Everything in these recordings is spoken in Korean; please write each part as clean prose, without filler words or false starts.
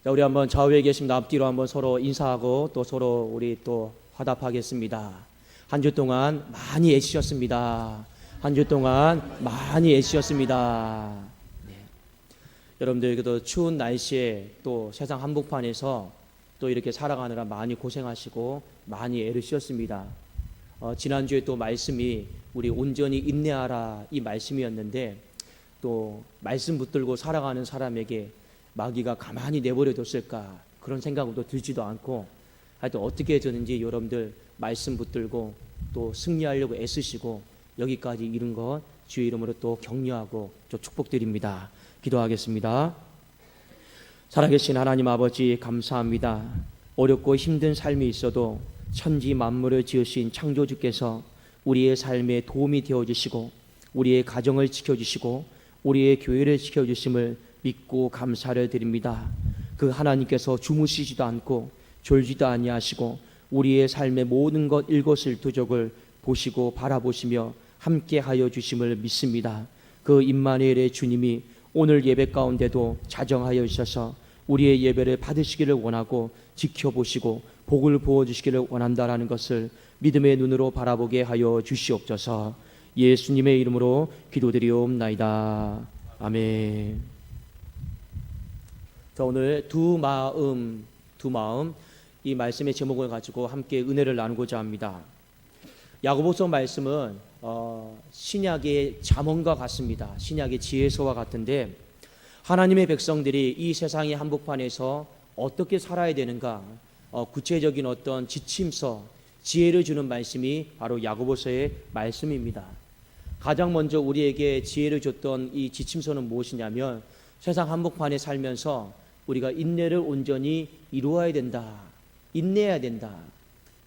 자, 우리 한번 좌우에 계신 앞뒤로 한번 서로 인사하고 또 서로 우리 또 화답하겠습니다. 한 주 동안 많이 애쓰셨습니다. 한 주 동안 많이 애쓰셨습니다. 네. 여러분들 추운 날씨에 또 세상 한복판에서 또 이렇게 살아가느라 많이 고생하시고 많이 애쓰셨습니다. 지난주에 또 말씀이 우리 온전히 인내하라 이 말씀이었는데 또 말씀 붙들고 살아가는 사람에게 마귀가 가만히 내버려 뒀을까 그런 생각도 들지도 않고 하여튼 어떻게 되는지 여러분들 말씀 붙들고 또 승리하려고 애쓰시고 여기까지 이른 것 주의 이름으로 또 격려하고 또 축복드립니다. 기도하겠습니다. 살아계신 하나님 아버지 감사합니다. 어렵고 힘든 삶이 있어도 천지 만물을 지으신 창조주께서 우리의 삶에 도움이 되어주시고 우리의 가정을 지켜주시고 우리의 교회를 지켜주심을 믿고 감사를 드립니다. 그 하나님께서 주무시지도 않고 졸지도 아니하시고 우리의 삶의 모든 것 일거수일투족을 보시고 바라보시며 함께하여 주심을 믿습니다. 그 임마누엘의 주님이 오늘 예배 가운데도 자정하여 주셔서 우리의 예배를 받으시기를 원하고 지켜보시고 복을 부어주시기를 원한다라는 것을 믿음의 눈으로 바라보게 하여 주시옵소서. 예수님의 이름으로 기도드리옵나이다. 아멘. 자, 오늘 두 마음 이 말씀의 제목을 가지고 함께 은혜를 나누고자 합니다. 야고보서 말씀은 신약의 잠언과 같습니다. 신약의 지혜서와 같은데 하나님의 백성들이 이 세상의 한복판에서 어떻게 살아야 되는가 구체적인 어떤 지침서 지혜를 주는 말씀이 바로 야고보서의 말씀입니다. 가장 먼저 우리에게 지혜를 줬던 이 지침서는 무엇이냐면 세상 한복판에 살면서 우리가 인내를 온전히 이루어야 된다. 인내해야 된다.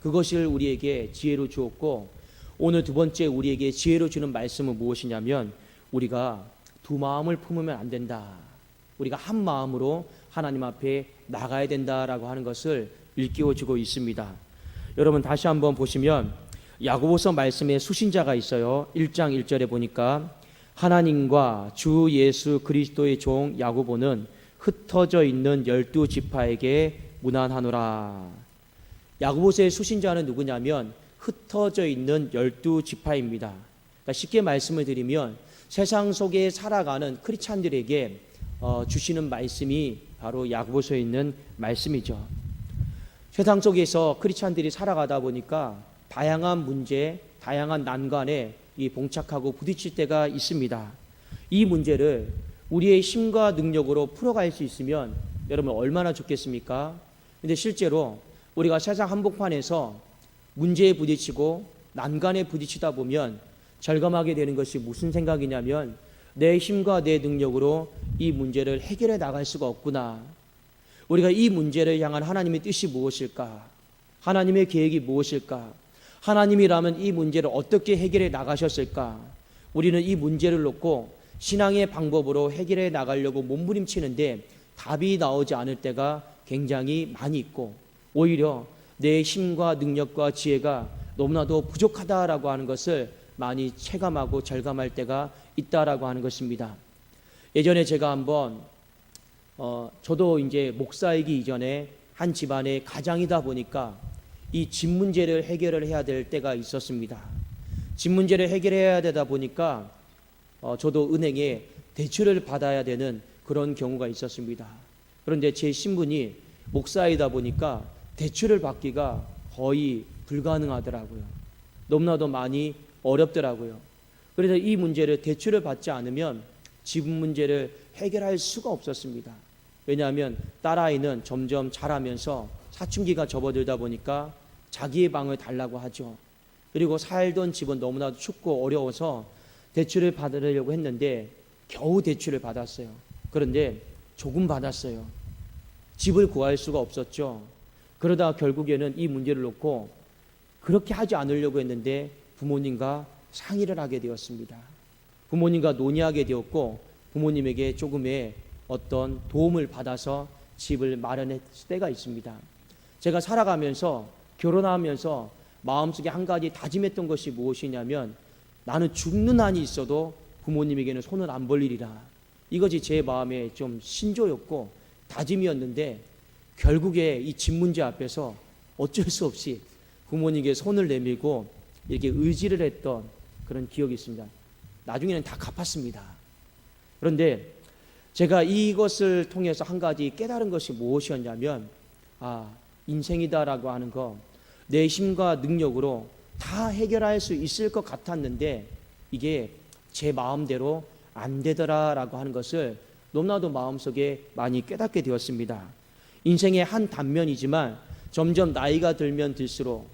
그것을 우리에게 지혜로 주었고 오늘 두 번째 우리에게 지혜로 주는 말씀은 무엇이냐면 우리가 두 마음을 품으면 안 된다. 우리가 한 마음으로 하나님 앞에 나가야 된다라고 하는 것을 일깨워주고 있습니다. 여러분 다시 한번 보시면 야고보서 말씀에 수신자가 있어요. 1장 1절에 보니까 하나님과 주 예수 그리스도의 종 야고보는 흩어져 있는 12지파에게 문안하노라. 야고보서의 수신자는 누구냐면 흩어져 있는 12지파입니다. 그러니까 쉽게 말씀을 드리면 세상 속에 살아가는 크리스찬들에게 주시는 말씀이 바로 야고보서에 있는 말씀이죠. 세상 속에서 크리스찬들이 살아가다 보니까 다양한 문제, 다양한 난관에 봉착하고 부딪힐 때가 있습니다. 이 문제를 우리의 힘과 능력으로 풀어갈 수 있으면 여러분 얼마나 좋겠습니까? 근데 실제로 우리가 세상 한복판에서 문제에 부딪히고 난관에 부딪히다 보면 절감하게 되는 것이 무슨 생각이냐면 내 힘과 내 능력으로 이 문제를 해결해 나갈 수가 없구나. 우리가 이 문제를 향한 하나님의 뜻이 무엇일까? 하나님의 계획이 무엇일까? 하나님이라면 이 문제를 어떻게 해결해 나가셨을까? 우리는 이 문제를 놓고 신앙의 방법으로 해결해 나가려고 몸부림치는데 답이 나오지 않을 때가 굉장히 많이 있고 오히려 내 힘과 능력과 지혜가 너무나도 부족하다라고 하는 것을 많이 체감하고 절감할 때가 있다라고 하는 것입니다. 예전에 제가 한번 저도 이제 목사이기 이전에 한 집안의 가장이다 보니까 이 집 문제를 해결을 해야 될 때가 있었습니다. 집 문제를 해결해야 되다 보니까 저도 은행에 대출을 받아야 되는 그런 경우가 있었습니다. 그런데 제 신분이 목사이다 보니까 대출을 받기가 거의 불가능하더라고요. 너무나도 많이 어렵더라고요. 그래서 이 문제를 대출을 받지 않으면 집 문제를 해결할 수가 없었습니다. 왜냐하면 딸아이는 점점 자라면서 사춘기가 접어들다 보니까 자기의 방을 달라고 하죠. 그리고 살던 집은 너무나도 춥고 어려워서 대출을 받으려고 했는데 겨우 대출을 받았어요. 그런데 조금 받았어요. 집을 구할 수가 없었죠. 그러다 결국에는 이 문제를 놓고 그렇게 하지 않으려고 했는데 부모님과 상의를 하게 되었습니다. 부모님과 논의하게 되었고 부모님에게 조금의 어떤 도움을 받아서 집을 마련했을 때가 있습니다. 제가 살아가면서 결혼하면서 마음속에 한 가지 다짐했던 것이 무엇이냐면 나는 죽는 한이 있어도 부모님에게는 손을 안 벌리리라. 이것이 제 마음에 좀 신조였고 다짐이었는데 결국에 이 집 문제 앞에서 어쩔 수 없이 부모님께 손을 내밀고 이렇게 의지를 했던 그런 기억이 있습니다. 나중에는 다 갚았습니다. 그런데 제가 이것을 통해서 한 가지 깨달은 것이 무엇이었냐면, 인생이다라고 하는 거, 내 힘과 능력으로 다 해결할 수 있을 것 같았는데 이게 제 마음대로 안 되더라라고 하는 것을 너무나도 마음속에 많이 깨닫게 되었습니다. 인생의 한 단면이지만 점점 나이가 들면 들수록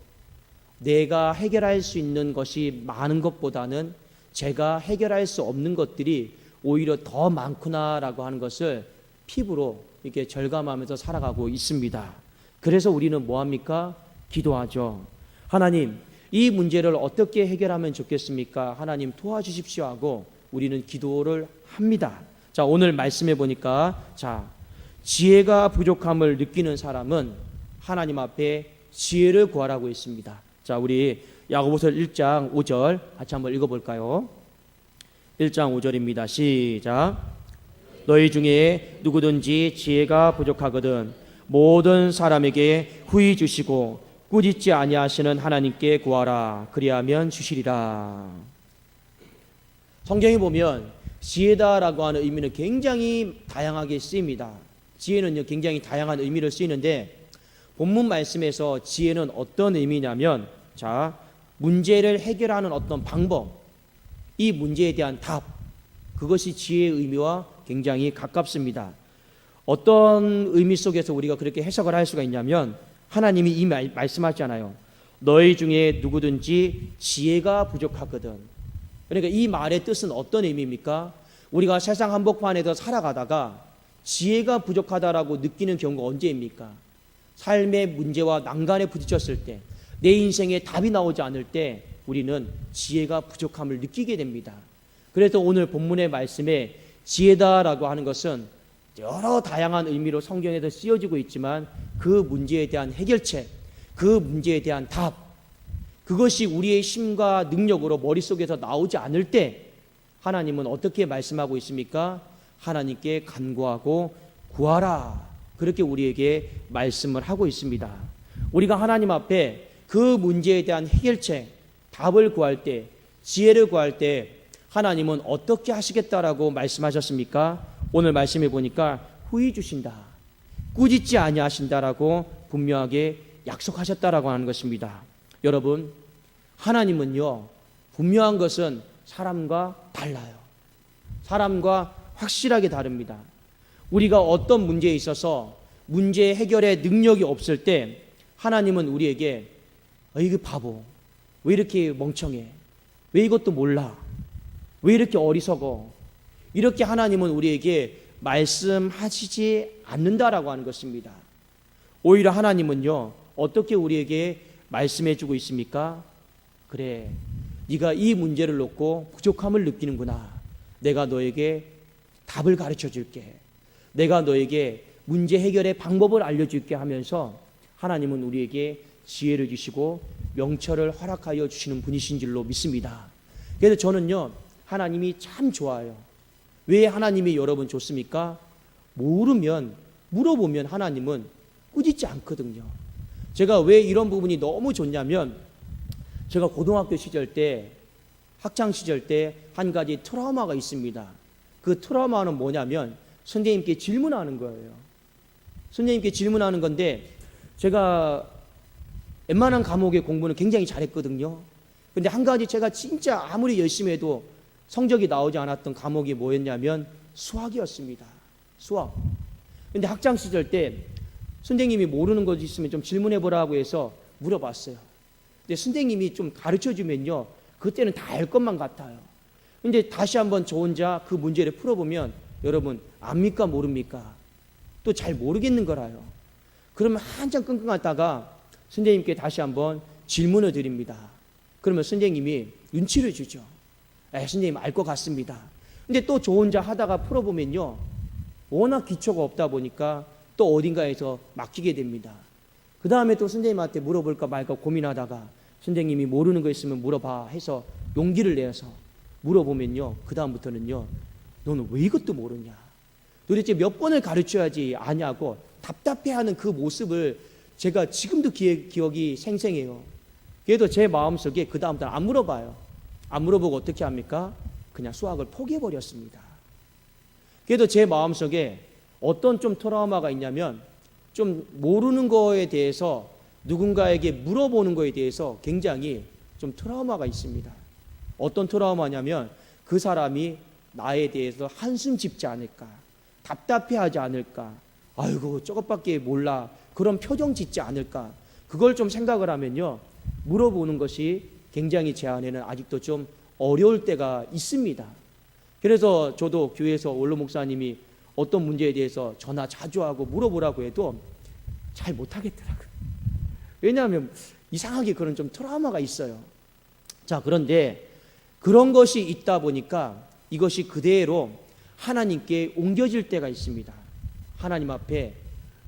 내가 해결할 수 있는 것이 많은 것보다는 제가 해결할 수 없는 것들이 오히려 더 많구나라고 하는 것을 피부로 이렇게 절감하면서 살아가고 있습니다. 그래서 우리는 뭐합니까? 기도하죠. 하나님, 이 문제를 어떻게 해결하면 좋겠습니까? 하나님 도와주십시오 하고 우리는 기도를 합니다. 자, 오늘 말씀해 보니까 지혜가 부족함을 느끼는 사람은 하나님 앞에 지혜를 구하라고 했습니다. 자, 우리 야고보서 1장 5절 같이 한번 읽어볼까요? 1장 5절입니다. 시작. 너희 중에 누구든지 지혜가 부족하거든 모든 사람에게 후히 주시고 꾸짖지 아니하시는 하나님께 구하라. 그리하면 주시리라. 성경에 보면 지혜다라고 하는 의미는 굉장히 다양하게 쓰입니다. 지혜는요, 굉장히 다양한 의미를 쓰이는데 본문 말씀에서 지혜는 어떤 의미냐면, 문제를 해결하는 어떤 방법, 이 문제에 대한 답, 그것이 지혜의 의미와 굉장히 가깝습니다. 어떤 의미 속에서 우리가 그렇게 해석을 할 수가 있냐면, 하나님이 이 말씀하잖아요. 너희 중에 누구든지 지혜가 부족하거든. 그러니까 이 말의 뜻은 어떤 의미입니까? 우리가 세상 한복판에서 살아가다가 지혜가 부족하다라고 느끼는 경우가 언제입니까? 삶의 문제와 난간에 부딪혔을 때, 내 인생에 답이 나오지 않을 때 우리는 지혜가 부족함을 느끼게 됩니다. 그래서 오늘 본문의 말씀에 지혜다라고 하는 것은 여러 다양한 의미로 성경에서 쓰여지고 있지만 그 문제에 대한 해결책, 그 문제에 대한 답, 그것이 우리의 힘과 능력으로 머릿속에서 나오지 않을 때 하나님은 어떻게 말씀하고 있습니까? 하나님께 간구하고 구하라. 그렇게 우리에게 말씀을 하고 있습니다. 우리가 하나님 앞에 그 문제에 대한 해결책, 답을 구할 때, 지혜를 구할 때 하나님은 어떻게 하시겠다라고 말씀하셨습니까? 오늘 말씀해 보니까 후히 주신다, 꾸짖지 아니하신다라고 분명하게 약속하셨다라고 하는 것입니다. 여러분, 하나님은요, 분명한 것은 사람과 달라요. 사람과 확실하게 다릅니다. 우리가 어떤 문제에 있어서 문제 해결의 능력이 없을 때 하나님은 우리에게 이거 바보, 왜 이렇게 멍청해, 왜 이것도 몰라, 왜 이렇게 어리석어, 이렇게 하나님은 우리에게 말씀하시지 않는다라고 하는 것입니다. 오히려 하나님은요, 어떻게 우리에게 말씀해 주고 있습니까? 그래, 네가 이 문제를 놓고 부족함을 느끼는구나. 내가 너에게 답을 가르쳐 줄게. 내가 너에게 문제 해결의 방법을 알려줄게 하면서 하나님은 우리에게 지혜를 주시고 명철을 허락하여 주시는 분이신 줄로 믿습니다. 그래서 저는요, 하나님이 참 좋아요. 왜 하나님이 여러분 좋습니까? 모르면, 물어보면 하나님은 꾸짖지 않거든요. 제가 왜 이런 부분이 너무 좋냐면, 제가 고등학교 시절 때, 학창 시절 때 한 가지 트라우마가 있습니다. 그 트라우마는 뭐냐면 선생님께 질문하는 거예요. 선생님께 질문하는 건데, 제가 웬만한 과목의 공부는 굉장히 잘했거든요. 근데 한 가지 제가 진짜 아무리 열심히 해도 성적이 나오지 않았던 과목이 뭐였냐면 수학이었습니다. 수학. 근데 학창 시절 때 선생님이 모르는 것 있으면 좀 질문해 보라고 해서 물어봤어요. 근데 선생님이 좀 가르쳐 주면요, 그때는 다 알 것만 같아요. 근데 다시 한번 저 혼자 그 문제를 풀어보면 여러분, 압니까 모릅니까? 또 잘 모르겠는 거라요. 그러면 한참 끙끙하다가 선생님께 다시 한번 질문을 드립니다. 그러면 선생님이 눈치를 주죠. 선생님 알 것 같습니다. 근데 또 저 혼자 하다가 풀어보면요, 워낙 기초가 없다 보니까 또 어딘가에서 막히게 됩니다. 그 다음에 또 선생님한테 물어볼까 말까 고민하다가 선생님이 모르는 거 있으면 물어봐 해서 용기를 내서 물어보면요, 그 다음부터는요, 너는 왜 이것도 모르냐, 도대체 몇 번을 가르쳐야지 아냐고 답답해하는 그 모습을 제가 지금도 기억이 생생해요. 그래도 제 마음속에 그 다음부터는 안 물어봐요. 안 물어보고 어떻게 합니까? 그냥 수학을 포기해버렸습니다. 그래도 제 마음속에 어떤 좀 트라우마가 있냐면 좀 모르는 거에 대해서 누군가에게 물어보는 거에 대해서 굉장히 좀 트라우마가 있습니다. 어떤 트라우마냐면 그 사람이 나에 대해서 한숨 짓지 않을까, 답답해하지 않을까, 아이고 저것밖에 몰라, 그런 표정 짓지 않을까, 그걸 좀 생각을 하면요, 물어보는 것이 굉장히 제 안에는 아직도 좀 어려울 때가 있습니다. 그래서 저도 교회에서 원로 목사님이 어떤 문제에 대해서 전화 자주 하고 물어보라고 해도 잘 못하겠더라고요. 왜냐하면 이상하게 그런 좀 트라우마가 있어요. 자, 그런데 그런 것이 있다 보니까 이것이 그대로 하나님께 옮겨질 때가 있습니다. 하나님 앞에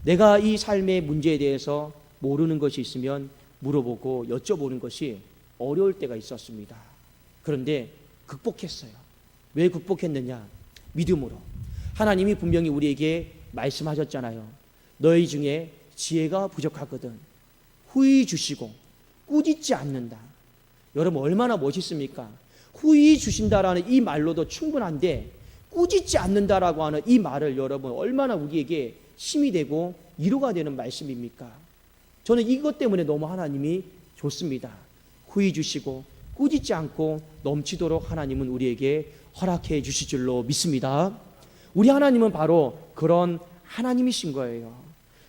내가 이 삶의 문제에 대해서 모르는 것이 있으면 물어보고 여쭤보는 것이 어려울 때가 있었습니다. 그런데 극복했어요. 왜 극복했느냐? 믿음으로. 하나님이 분명히 우리에게 말씀하셨잖아요. 너희 중에 지혜가 부족하거든 후히 주시고 꾸짖지 않는다. 여러분 얼마나 멋있습니까? 후히 주신다라는 이 말로도 충분한데 꾸짖지 않는다라고 하는 이 말을 여러분 얼마나 우리에게 힘이 되고 위로가 되는 말씀입니까? 저는 이것 때문에 너무 하나님이 좋습니다. 후히 주시고 꾸짖지 않고 넘치도록 하나님은 우리에게 허락해 주실 줄로 믿습니다. 우리 하나님은 바로 그런 하나님이신 거예요.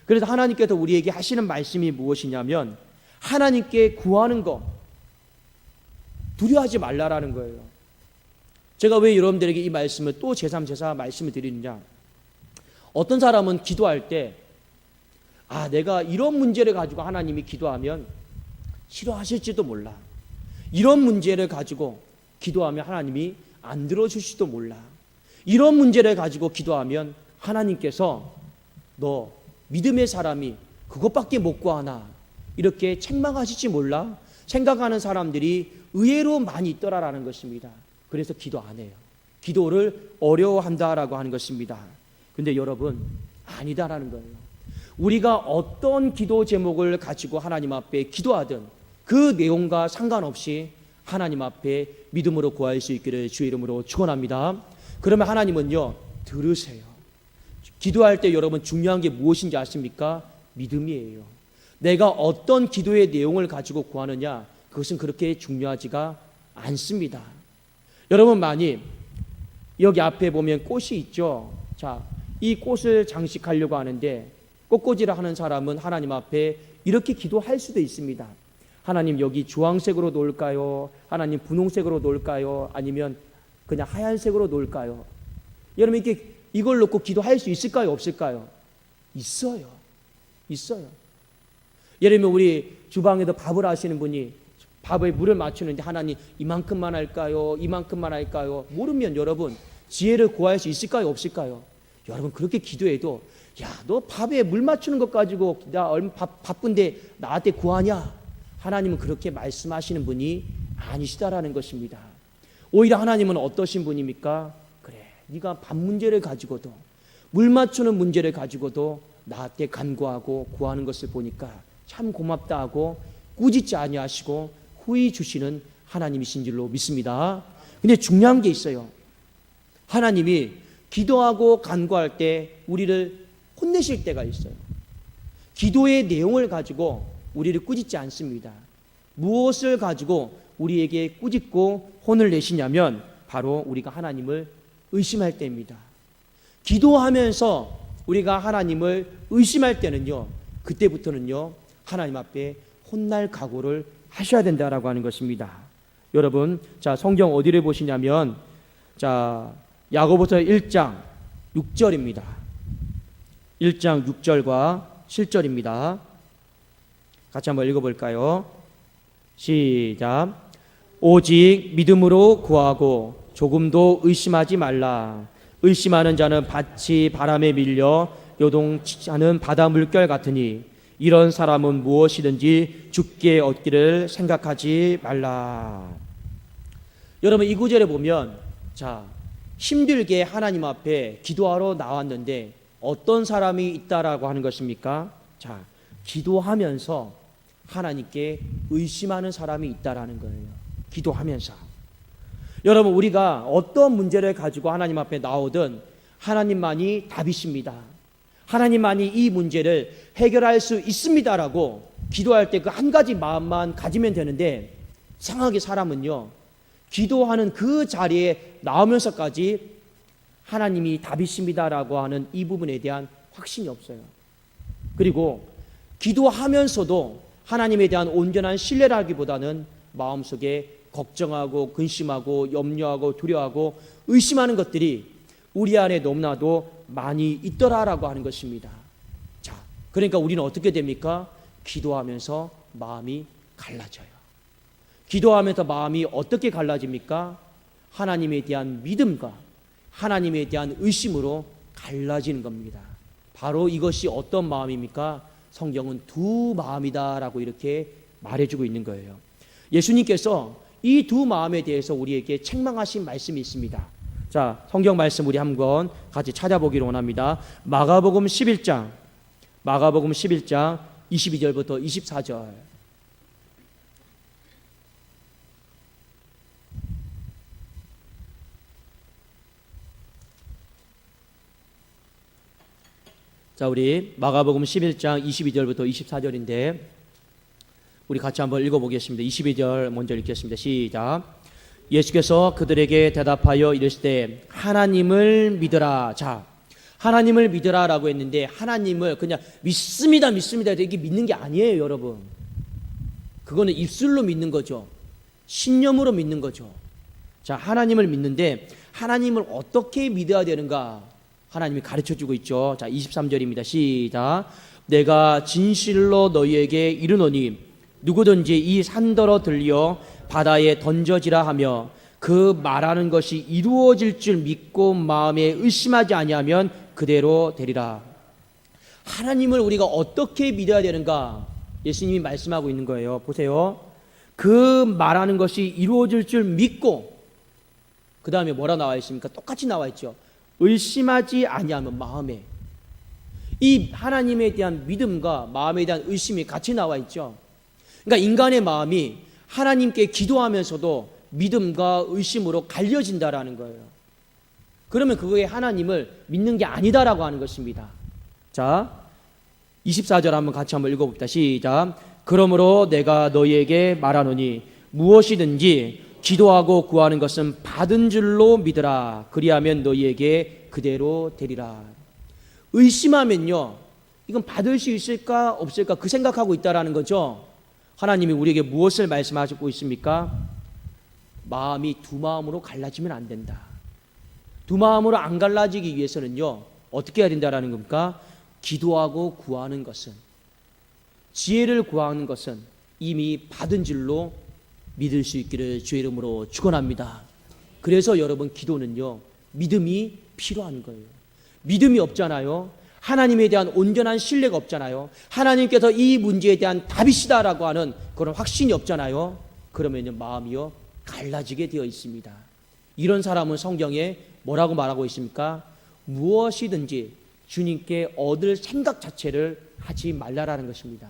그래서 하나님께서 우리에게 하시는 말씀이 무엇이냐면 하나님께 구하는 것, 두려워하지 말라라는 거예요. 제가 왜 여러분들에게 이 말씀을 또 제3, 제4 말씀을 드리느냐? 어떤 사람은 기도할 때 내가 이런 문제를 가지고 하나님이 기도하면 싫어하실지도 몰라. 이런 문제를 가지고 기도하면 하나님이 안 들어주실지도 몰라. 이런 문제를 가지고 기도하면 하나님께서 너 믿음의 사람이 그것밖에 못 구하나 이렇게 책망하실지 몰라 생각하는 사람들이 의외로 많이 있더라라는 것입니다. 그래서 기도 안 해요. 기도를 어려워한다라고 하는 것입니다. 근데 여러분 아니다라는 거예요. 우리가 어떤 기도 제목을 가지고 하나님 앞에 기도하든 그 내용과 상관없이 하나님 앞에 믿음으로 구할 수 있기를 주의 이름으로 축원합니다. 그러면 하나님은요 들으세요. 기도할 때 여러분 중요한 게 무엇인지 아십니까? 믿음이에요. 내가 어떤 기도의 내용을 가지고 구하느냐 그것은 그렇게 중요하지가 않습니다. 여러분 만일 여기 앞에 보면 꽃이 있죠. 자, 이 꽃을 장식하려고 하는데 꽃꽂이를 하는 사람은 하나님 앞에 이렇게 기도할 수도 있습니다. 하나님 여기 주황색으로 놓을까요? 하나님 분홍색으로 놓을까요? 아니면 그냥 하얀색으로 놓을까요? 여러분 이렇게 이걸 놓고 기도할 수 있을까요? 없을까요? 있어요. 있어요. 예를 들면 우리 주방에서 밥을 하시는 분이 밥에 물을 맞추는데 하나님 이만큼만 할까요? 이만큼만 할까요? 모르면 여러분 지혜를 구할 수 있을까요? 없을까요? 여러분 그렇게 기도해도 너 밥에 물 맞추는 것 가지고 나 바쁜데 나한테 구하냐? 하나님은 그렇게 말씀하시는 분이 아니시다라는 것입니다. 오히려 하나님은 어떠신 분입니까? 그래, 네가 밥 문제를 가지고도 물 맞추는 문제를 가지고도 나한테 간구하고 구하는 것을 보니까 참 고맙다 하고 꾸짖지 아니하시고 후히 주시는 하나님이신 줄로 믿습니다. 근데 중요한 게 있어요. 하나님이 기도하고 간구할 때 우리를 혼내실 때가 있어요. 기도의 내용을 가지고 우리를 꾸짖지 않습니다. 무엇을 가지고 우리에게 꾸짖고 혼을 내시냐면 바로 우리가 하나님을 의심할 때입니다. 기도하면서 우리가 하나님을 의심할 때는요, 그때부터는요 하나님 앞에 혼날 각오를 하셔야 된다라고 하는 것입니다. 여러분, 자 성경 어디를 보시냐면 자 야고보서 1장 6절입니다. 1장 6절과 7절입니다. 같이 한번 읽어볼까요? 시작. 오직 믿음으로 구하고 조금도 의심하지 말라. 의심하는 자는 밭이 바람에 밀려 요동치는 바다 물결 같으니 이런 사람은 무엇이든지 죽게 얻기를 생각하지 말라. 여러분 이 구절에 보면 자 힘들게 하나님 앞에 기도하러 나왔는데 어떤 사람이 있다라고 하는 것입니까? 자, 기도하면서 하나님께 의심하는 사람이 있다라는 거예요. 기도하면서. 여러분, 우리가 어떤 문제를 가지고 하나님 앞에 나오든 하나님만이 답이십니다. 하나님만이 이 문제를 해결할 수 있습니다라고 기도할 때 그 한 가지 마음만 가지면 되는데, 이상하게 사람은요, 기도하는 그 자리에 나오면서까지 하나님이 답이십니다라고 하는 이 부분에 대한 확신이 없어요. 그리고 기도하면서도 하나님에 대한 온전한 신뢰라기보다는 마음속에 걱정하고 근심하고 염려하고 두려워하고 의심하는 것들이 우리 안에 너무나도 많이 있더라라고 하는 것입니다. 자, 그러니까 우리는 어떻게 됩니까? 기도하면서 마음이 갈라져요. 기도하면서 마음이 어떻게 갈라집니까? 하나님에 대한 믿음과 하나님에 대한 의심으로 갈라지는 겁니다. 바로 이것이 어떤 마음입니까? 성경은 두 마음이다라고 이렇게 말해주고 있는 거예요. 예수님께서 이 두 마음에 대해서 우리에게 책망하신 말씀이 있습니다. 자, 성경 말씀 우리 한번 같이 찾아보기를 원합니다. 마가복음 11장 22절부터 24절. 자, 우리 마가복음 11장 22절부터 24절인데 우리 같이 한번 읽어보겠습니다. 22절 먼저 읽겠습니다. 시작. 예수께서 그들에게 대답하여 이르시되 하나님을 믿으라. 자, 하나님을 믿으라라고 했는데 하나님을 그냥 믿습니다 이렇게 믿는 게 아니에요, 여러분. 그거는 입술로 믿는 거죠. 신념으로 믿는 거죠. 자, 하나님을 믿는데 하나님을 어떻게 믿어야 되는가? 하나님이 가르쳐주고 있죠. 자, 23절입니다. 시작. 내가 진실로 너희에게 이르노니 누구든지 이 산더러 들려 바다에 던져지라 하며 그 말하는 것이 이루어질 줄 믿고 마음에 의심하지 아니하면 그대로 되리라. 하나님을 우리가 어떻게 믿어야 되는가? 예수님이 말씀하고 있는 거예요. 보세요. 그 말하는 것이 이루어질 줄 믿고, 그 다음에 뭐라 나와 있습니까? 똑같이 나와 있죠. 의심하지 아니하면 마음에. 이 하나님에 대한 믿음과 마음에 대한 의심이 같이 나와 있죠. 그러니까 인간의 마음이 하나님께 기도하면서도 믿음과 의심으로 갈려진다라는 거예요. 그러면 그거에 하나님을 믿는 게 아니다라고 하는 것입니다. 자, 24절 한번 같이 한번 읽어봅시다. 시작. 그러므로 내가 너희에게 말하노니 무엇이든지 기도하고 구하는 것은 받은 줄로 믿으라. 그리하면 너희에게 그대로 되리라. 의심하면요, 이건 받을 수 있을까 없을까 그 생각하고 있다라는 거죠. 하나님이 우리에게 무엇을 말씀하시고 있습니까? 마음이 두 마음으로 갈라지면 안 된다. 두 마음으로 안 갈라지기 위해서는요, 어떻게 해야 된다라는 겁니까? 기도하고 구하는 것은, 지혜를 구하는 것은 이미 받은 줄로 믿을 수 있기를 주의 이름으로 축원합니다. 그래서 여러분, 기도는요, 믿음이 필요한 거예요. 믿음이 없잖아요. 하나님에 대한 온전한 신뢰가 없잖아요. 하나님께서 이 문제에 대한 답이시다라고 하는 그런 확신이 없잖아요. 그러면 마음이요, 갈라지게 되어 있습니다. 이런 사람은 성경에 뭐라고 말하고 있습니까? 무엇이든지 주님께 얻을 생각 자체를 하지 말라라는 것입니다.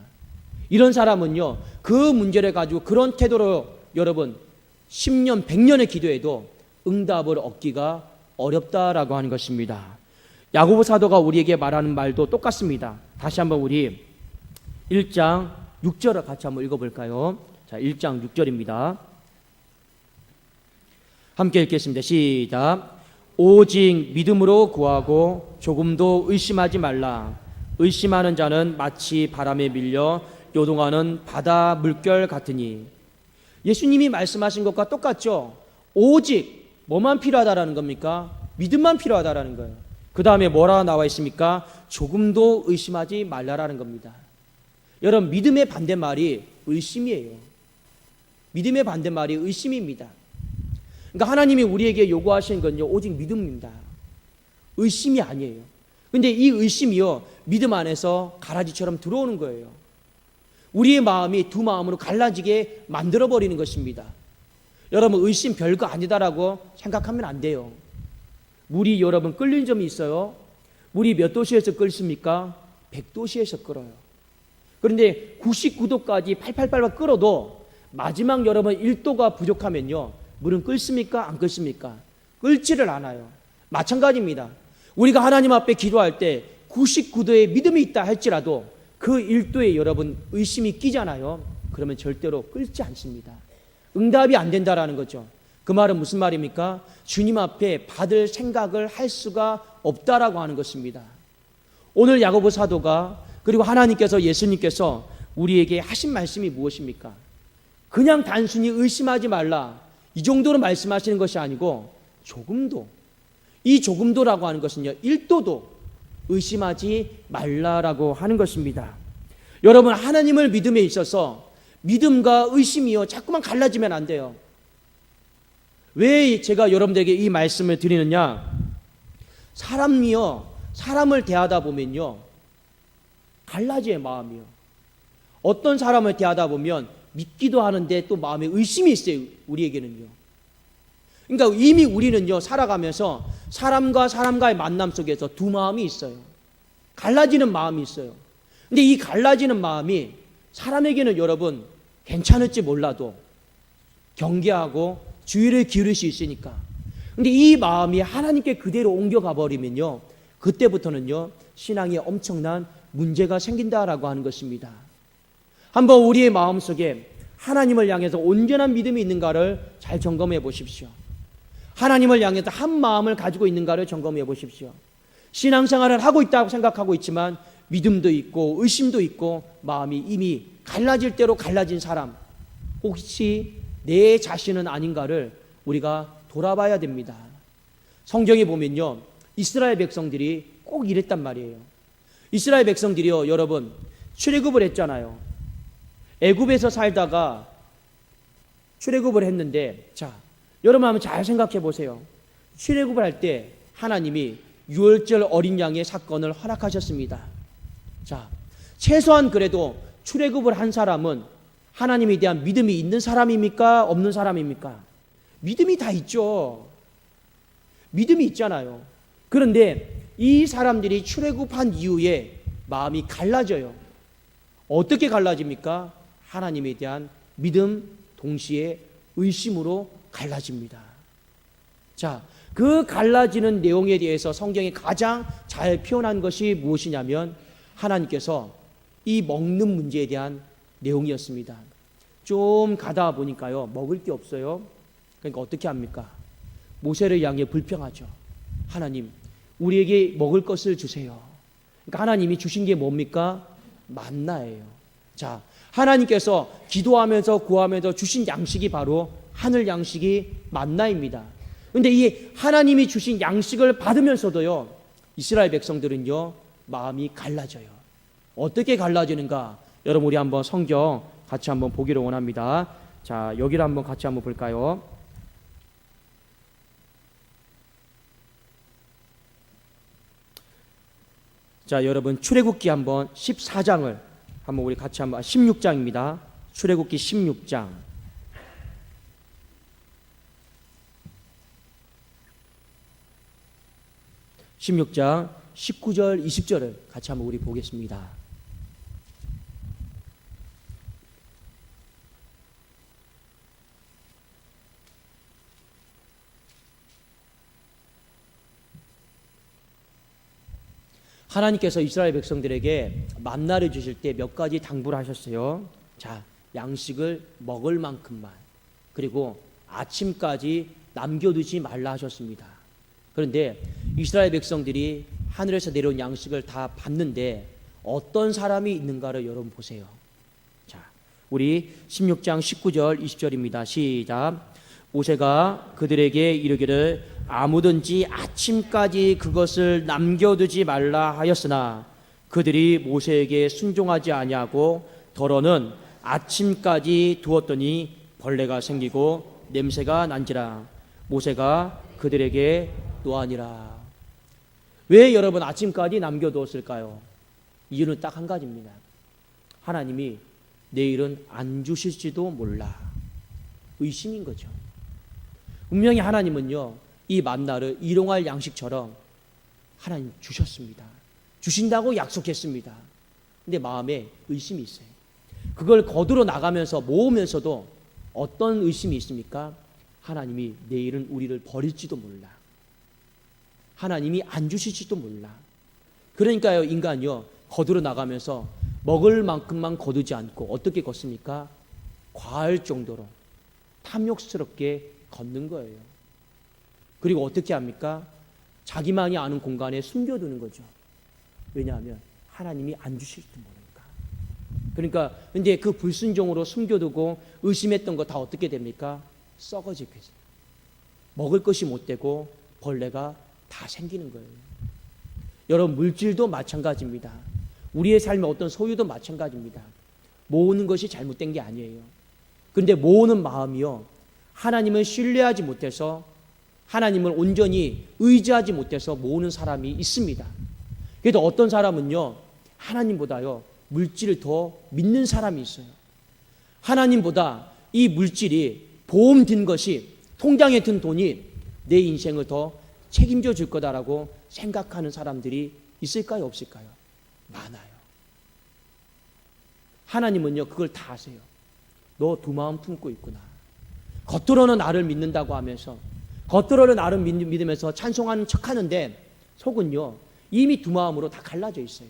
이런 사람은요, 그 문제를 가지고 그런 태도로 여러분 10년, 100년의 기도해도 응답을 얻기가 어렵다라고 하는 것입니다. 야고보 사도가 우리에게 말하는 말도 똑같습니다. 다시 한번 우리 1장 6절을 같이 한번 읽어볼까요? 자, 1장 6절입니다. 함께 읽겠습니다. 시작. 오직 믿음으로 구하고 조금도 의심하지 말라. 의심하는 자는 마치 바람에 밀려 요동하는 바다 물결 같으니. 예수님이 말씀하신 것과 똑같죠. 오직 뭐만 필요하다라는 겁니까? 믿음만 필요하다라는 거예요. 그 다음에 뭐라 나와 있습니까? 조금도 의심하지 말라라는 겁니다. 여러분, 믿음의 반대말이 의심이에요. 믿음의 반대말이 의심입니다. 그러니까 하나님이 우리에게 요구하시는 건요, 오직 믿음입니다. 의심이 아니에요. 근데 이 의심이요, 믿음 안에서 가라지처럼 들어오는 거예요. 우리의 마음이 두 마음으로 갈라지게 만들어버리는 것입니다. 여러분, 의심 별거 아니다라고 생각하면 안 돼요. 물이 여러분 끓는 점이 있어요. 물이 몇 도씨에서 끓습니까? 100도씨에서 끓어요. 그런데 99도까지 팔팔팔 끓어도 마지막 여러분 1도가 부족하면요, 물은 끓습니까? 안 끓습니까? 끓지를 않아요. 마찬가지입니다. 우리가 하나님 앞에 기도할 때 99도의 믿음이 있다 할지라도 그 1도에 여러분 의심이 끼잖아요. 그러면 절대로 끓지 않습니다. 응답이 안 된다라는 거죠. 그 말은 무슨 말입니까? 주님 앞에 받을 생각을 할 수가 없다라고 하는 것입니다. 오늘 야고보 사도가, 그리고 하나님께서, 예수님께서 우리에게 하신 말씀이 무엇입니까? 그냥 단순히 의심하지 말라, 이 정도로 말씀하시는 것이 아니고 조금도, 이 조금도라고 하는 것은요, 1도도 의심하지 말라라고 하는 것입니다. 여러분, 하나님을 믿음에 있어서 믿음과 의심이요 자꾸만 갈라지면 안 돼요. 왜 제가 여러분들에게 이 말씀을 드리느냐? 사람을 대하다 보면요 갈라져요, 마음이요. 어떤 사람을 대하다 보면 믿기도 하는데 또 마음에 의심이 있어요, 우리에게는요. 그러니까 이미 우리는요 살아가면서 사람과 사람과의 만남 속에서 두 마음이 있어요. 갈라지는 마음이 있어요. 근데 이 갈라지는 마음이 사람에게는 여러분 괜찮을지 몰라도 경계하고 주의를 기울일 수 있으니까. 근데 이 마음이 하나님께 그대로 옮겨가 버리면요, 그때부터는요 신앙에 엄청난 문제가 생긴다라고 하는 것입니다. 한번 우리의 마음속에 하나님을 향해서 온전한 믿음이 있는가를 잘 점검해 보십시오. 하나님을 향해서 한 마음을 가지고 있는가를 점검해 보십시오. 신앙생활을 하고 있다고 생각하고 있지만 믿음도 있고 의심도 있고 마음이 이미 갈라질 대로 갈라진 사람, 혹시 내 자신은 아닌가를 우리가 돌아봐야 됩니다. 성경에 보면요 이스라엘 백성들이 꼭 이랬단 말이에요. 이스라엘 백성들이요 여러분 출애굽을 했잖아요. 애굽에서 살다가 출애굽을 했는데, 자 여러분 한번 잘 생각해 보세요. 출애굽을 할 때 하나님이 유월절 어린 양의 사건을 허락하셨습니다. 자 최소한 그래도 출애굽을 한 사람은 하나님에 대한 믿음이 있는 사람입니까? 없는 사람입니까? 믿음이 다 있죠. 믿음이 있잖아요. 그런데 이 사람들이 출애굽한 이후에 마음이 갈라져요. 어떻게 갈라집니까? 하나님에 대한 믿음 동시에 의심으로 갈라집니다. 자, 그 갈라지는 내용에 대해서 성경이 가장 잘 표현한 것이 무엇이냐면 하나님께서 이 먹는 문제에 대한 내용이었습니다. 좀 가다 보니까요 먹을 게 없어요. 그러니까 어떻게 합니까? 모세를 향해 불평하죠. 하나님, 우리에게 먹을 것을 주세요. 그러니까 하나님이 주신 게 뭡니까? 만나예요. 자, 하나님께서 기도하면서 구하면서 주신 양식이 바로 하늘 양식이 만나입니다. 그런데 이 하나님이 주신 양식을 받으면서도요 이스라엘 백성들은요 마음이 갈라져요. 어떻게 갈라지는가? 여러분 우리 한번 성경 같이 한번 보기를 원합니다. 자, 여기를 한번 같이 한번 볼까요? 자, 여러분 출애굽기 한번 14장을 한번 우리 같이 한번 16장입니다. 출애굽기 16장. 16장 19절 20절을 같이 한번 우리 보겠습니다. 하나님께서 이스라엘 백성들에게 만나를 주실 때 몇 가지 당부를 하셨어요. 자, 양식을 먹을 만큼만, 그리고 아침까지 남겨두지 말라 하셨습니다. 그런데 이스라엘 백성들이 하늘에서 내려온 양식을 다 받는데 어떤 사람이 있는가를 여러분 보세요. 자, 우리 16장 19절 20절입니다. 시작. 모세가 그들에게 이르기를 아무든지 아침까지 그것을 남겨두지 말라 하였으나 그들이 모세에게 순종하지 아니하고 더러는 아침까지 두었더니 벌레가 생기고 냄새가 난지라. 모세가 그들에게 노하니라. 왜 여러분 아침까지 남겨두었을까요? 이유는 딱 한 가지입니다. 하나님이 내일은 안 주실지도 몰라. 의심인 거죠. 분명히 하나님은요 이 만나를 일용할 양식처럼 하나님 주셨습니다. 주신다고 약속했습니다. 근데 마음에 의심이 있어요. 그걸 거두러 나가면서 모으면서도 어떤 의심이 있습니까? 하나님이 내일은 우리를 버릴지도 몰라. 하나님이 안 주실지도 몰라. 그러니까요, 인간이요, 거두러 나가면서 먹을 만큼만 거두지 않고 어떻게 걷습니까? 과할 정도로 탐욕스럽게 걷는 거예요. 그리고 어떻게 합니까? 자기만이 아는 공간에 숨겨두는 거죠. 왜냐하면 하나님이 안 주실지도 모르니까. 그러니까 근데 그 불순종으로 숨겨두고 의심했던 거 다 어떻게 됩니까? 썩어지게 돼요. 먹을 것이 못 되고 벌레가 다 생기는 거예요. 여러분, 물질도 마찬가지입니다. 우리의 삶의 어떤 소유도 마찬가지입니다. 모으는 것이 잘못된 게 아니에요. 그런데 모으는 마음이요, 하나님을 신뢰하지 못해서, 하나님을 온전히 의지하지 못해서 모으는 사람이 있습니다. 그래도 어떤 사람은요, 하나님보다요 물질을 더 믿는 사람이 있어요. 하나님보다 이 물질이, 보험 든 것이, 통장에 든 돈이 내 인생을 더 책임져 줄 거다라고 생각하는 사람들이 있을까요, 없을까요? 많아요. 하나님은요 그걸 다 아세요. 너 두 마음 품고 있구나. 겉으로는 나를 믿는다고 하면서, 겉으로는 나를 믿으면서 찬송하는 척하는데 속은요 이미 두 마음으로 다 갈라져 있어요.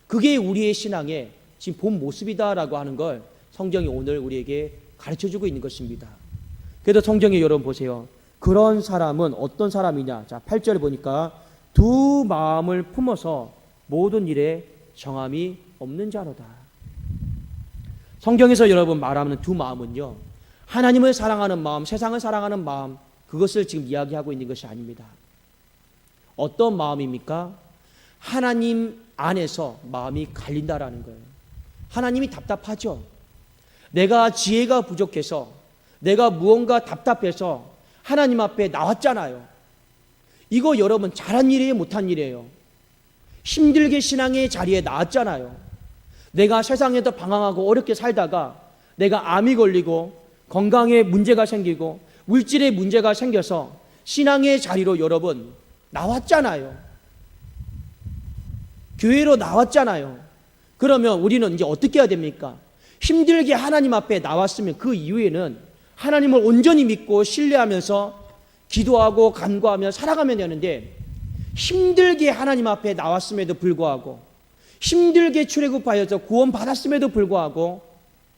그게 우리의 신앙의 지금 본 모습이다라고 하는 걸 성경이 오늘 우리에게 가르쳐주고 있는 것입니다. 그래서 성경에 여러분 보세요. 그런 사람은 어떤 사람이냐. 자, 8절에 보니까 두 마음을 품어서 모든 일에 정함이 없는 자로다. 성경에서 여러분 말하는 두 마음은요, 하나님을 사랑하는 마음, 세상을 사랑하는 마음, 그것을 지금 이야기하고 있는 것이 아닙니다. 어떤 마음입니까? 하나님 안에서 마음이 갈린다라는 거예요. 하나님이 답답하죠. 내가 지혜가 부족해서, 내가 무언가 답답해서 하나님 앞에 나왔잖아요. 이거 여러분 잘한 일이에요, 못한 일이에요? 힘들게 신앙의 자리에 나왔잖아요. 내가 세상에서 방황하고 어렵게 살다가 내가 암이 걸리고 건강에 문제가 생기고 물질에 문제가 생겨서 신앙의 자리로 여러분 나왔잖아요. 교회로 나왔잖아요. 그러면 우리는 이제 어떻게 해야 됩니까? 힘들게 하나님 앞에 나왔으면 그 이후에는 하나님을 온전히 믿고 신뢰하면서 기도하고 간구하며 살아가면 되는데, 힘들게 하나님 앞에 나왔음에도 불구하고, 힘들게 출애굽하여서 구원받았음에도 불구하고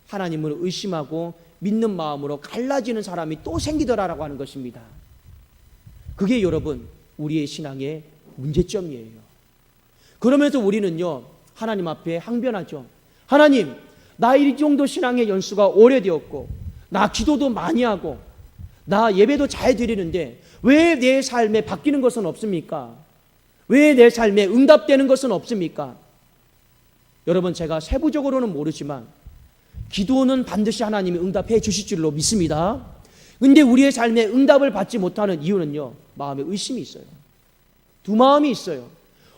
하나님을 의심하고 믿는 마음으로 갈라지는 사람이 또 생기더라라고 하는 것입니다. 그게 여러분 우리의 신앙의 문제점이에요. 그러면서 우리는요 하나님 앞에 항변하죠. 하나님, 나 이 정도 신앙의 연수가 오래되었고, 나 기도도 많이 하고, 나 예배도 잘 드리는데 왜 내 삶에 바뀌는 것은 없습니까? 왜 내 삶에 응답되는 것은 없습니까? 여러분, 제가 세부적으로는 모르지만 기도는 반드시 하나님이 응답해 주실 줄로 믿습니다. 근데 우리의 삶에 응답을 받지 못하는 이유는요, 마음에 의심이 있어요. 두 마음이 있어요.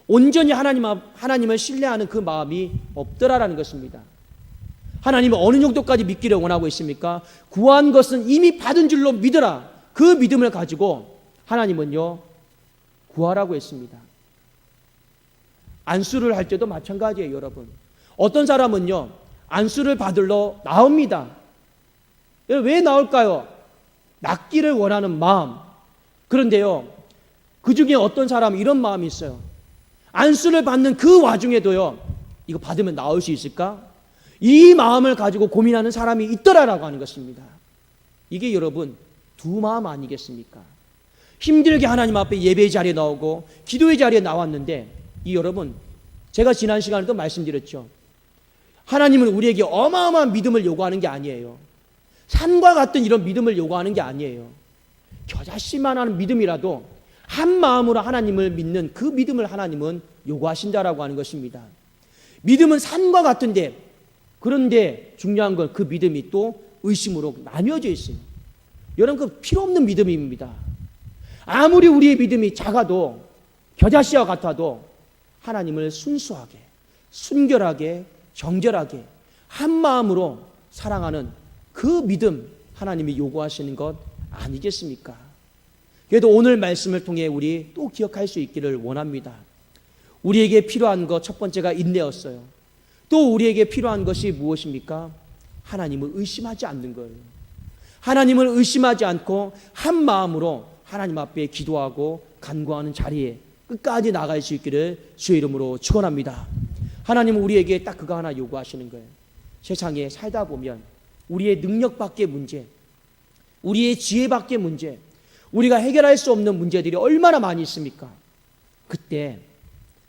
온전히 하나님을 신뢰하는 그 마음이 없더라라는 것입니다. 하나님은 어느 정도까지 믿기를 원하고 있습니까? 구한 것은 이미 받은 줄로 믿으라. 그 믿음을 가지고 하나님은요 구하라고 했습니다. 안수를 할 때도 마찬가지예요, 여러분. 어떤 사람은요 안수를 받으러 나옵니다. 왜 나올까요? 낫기를 원하는 마음. 그런데요 그 중에 어떤 사람은 이런 마음이 있어요. 안수를 받는 그 와중에도요, 이거 받으면 나올 수 있을까? 이 마음을 가지고 고민하는 사람이 있더라라고 하는 것입니다. 이게 여러분 두 마음 아니겠습니까? 힘들게 하나님 앞에 예배의 자리에 나오고 기도의 자리에 나왔는데, 이 여러분, 제가 지난 시간에도 말씀드렸죠. 하나님은 우리에게 어마어마한 믿음을 요구하는 게 아니에요. 산과 같은 이런 믿음을 요구하는 게 아니에요. 겨자씨만한 믿음이라도 한 마음으로 하나님을 믿는 그 믿음을 하나님은 요구하신다라고 하는 것입니다. 믿음은 산과 같은데, 그런데 중요한 건 그 믿음이 또 의심으로 나뉘어져 있어요. 여러분, 그 필요 없는 믿음입니다. 아무리 우리의 믿음이 작아도, 겨자씨와 같아도 하나님을 순수하게, 순결하게, 정결하게 한 마음으로 사랑하는 그 믿음, 하나님이 요구하시는 것 아니겠습니까? 그래도 오늘 말씀을 통해 우리 또 기억할 수 있기를 원합니다. 우리에게 필요한 것 첫 번째가 인내였어요. 또 우리에게 필요한 것이 무엇입니까? 하나님을 의심하지 않는 거예요. 하나님을 의심하지 않고 한 마음으로 하나님 앞에 기도하고 간구하는 자리에 끝까지 나갈 수 있기를 주의 이름으로 축원합니다. 하나님은 우리에게 딱 그거 하나 요구하시는 거예요. 세상에 살다 보면 우리의 능력밖에 문제, 우리의 지혜밖에 문제, 우리가 해결할 수 없는 문제들이 얼마나 많이 있습니까? 그때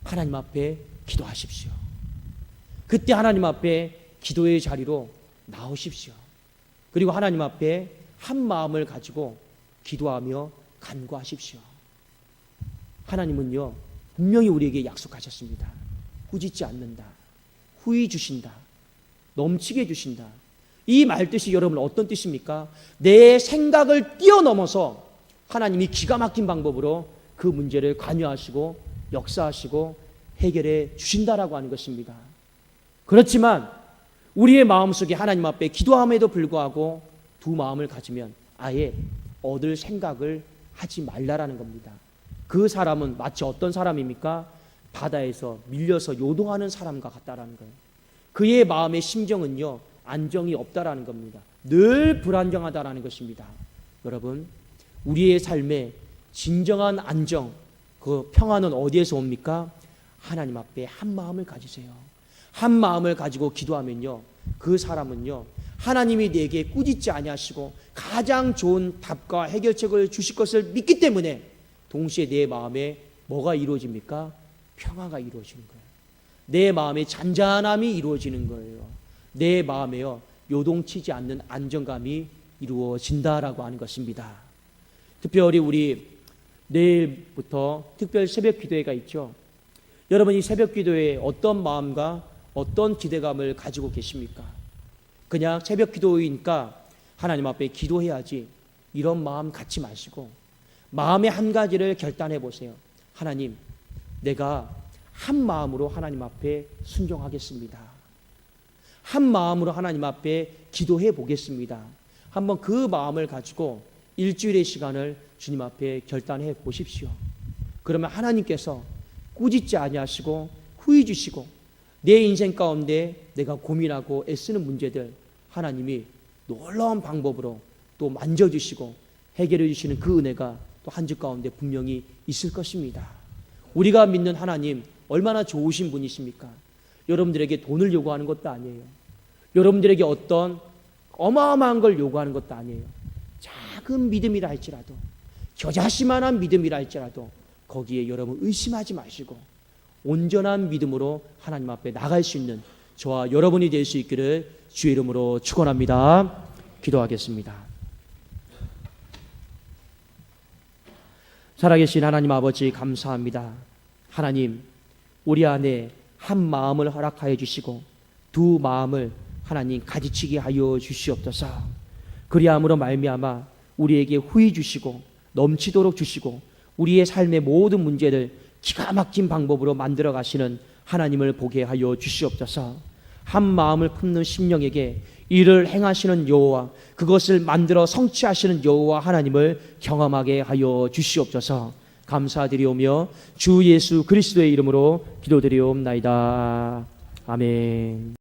하나님 앞에 기도하십시오. 그때 하나님 앞에 기도의 자리로 나오십시오. 그리고 하나님 앞에 한 마음을 가지고 기도하며 간구하십시오. 하나님은요, 분명히 우리에게 약속하셨습니다. 꾸짖지 않는다. 후히 주신다. 넘치게 주신다. 이 말뜻이 여러분 어떤 뜻입니까? 내 생각을 뛰어넘어서 하나님이 기가 막힌 방법으로 그 문제를 관여하시고 역사하시고 해결해 주신다라고 하는 것입니다. 그렇지만 우리의 마음속에 하나님 앞에 기도함에도 불구하고 두 마음을 가지면 아예 얻을 생각을 하지 말라라는 겁니다. 그 사람은 마치 어떤 사람입니까? 바다에서 밀려서 요동하는 사람과 같다라는 거예요. 그의 마음의 심정은요, 안정이 없다라는 겁니다. 늘 불안정하다라는 것입니다. 여러분, 우리의 삶에 진정한 안정, 그 평안은 어디에서 옵니까? 하나님 앞에 한 마음을 가지세요. 한 마음을 가지고 기도하면요, 그 사람은요, 하나님이 내게 꾸짖지 아니하시고 가장 좋은 답과 해결책을 주실 것을 믿기 때문에 동시에 내 마음에 뭐가 이루어집니까? 평화가 이루어지는 거예요. 내 마음에 잔잔함이 이루어지는 거예요. 내 마음에요, 요동치지 않는 안정감이 이루어진다라고 하는 것입니다. 특별히 우리 내일부터 특별 새벽 기도회가 있죠. 여러분, 이 새벽 기도회에 어떤 마음과 어떤 기대감을 가지고 계십니까? 그냥 새벽 기도회니까 하나님 앞에 기도해야지 이런 마음 갖지 마시고 마음의 한 가지를 결단해 보세요. 하나님, 내가 한 마음으로 하나님 앞에 순종하겠습니다. 한 마음으로 하나님 앞에 기도해 보겠습니다. 한번 그 마음을 가지고 일주일의 시간을 주님 앞에 결단해 보십시오. 그러면 하나님께서 꾸짖지 아니하시고 후히 주시고 내 인생 가운데 내가 고민하고 애쓰는 문제들 하나님이 놀라운 방법으로 또 만져주시고 해결해 주시는 그 은혜가 또 한 주 가운데 분명히 있을 것입니다. 우리가 믿는 하나님 얼마나 좋으신 분이십니까? 여러분들에게 돈을 요구하는 것도 아니에요. 여러분들에게 어떤 어마어마한 걸 요구하는 것도 아니에요. 작은 믿음이라 할지라도, 겨자씨만한 믿음이라 할지라도 거기에 여러분 의심하지 마시고 온전한 믿음으로 하나님 앞에 나갈 수 있는 저와 여러분이 될 수 있기를 주의 이름으로 축원합니다. 기도하겠습니다. 살아계신 하나님 아버지, 감사합니다. 하나님, 우리 안에 한 마음을 허락하여 주시고 두 마음을 하나님 가지치게 하여 주시옵소서. 그리함으로 말미암아 우리에게 후히 주시고 넘치도록 주시고 우리의 삶의 모든 문제를 기가 막힌 방법으로 만들어 가시는 하나님을 보게 하여 주시옵소서. 한 마음을 품는 심령에게 이를 행하시는 여호와, 그것을 만들어 성취하시는 여호와 하나님을 경험하게 하여 주시옵소서. 감사드리오며 주 예수 그리스도의 이름으로 기도드리옵나이다. 아멘.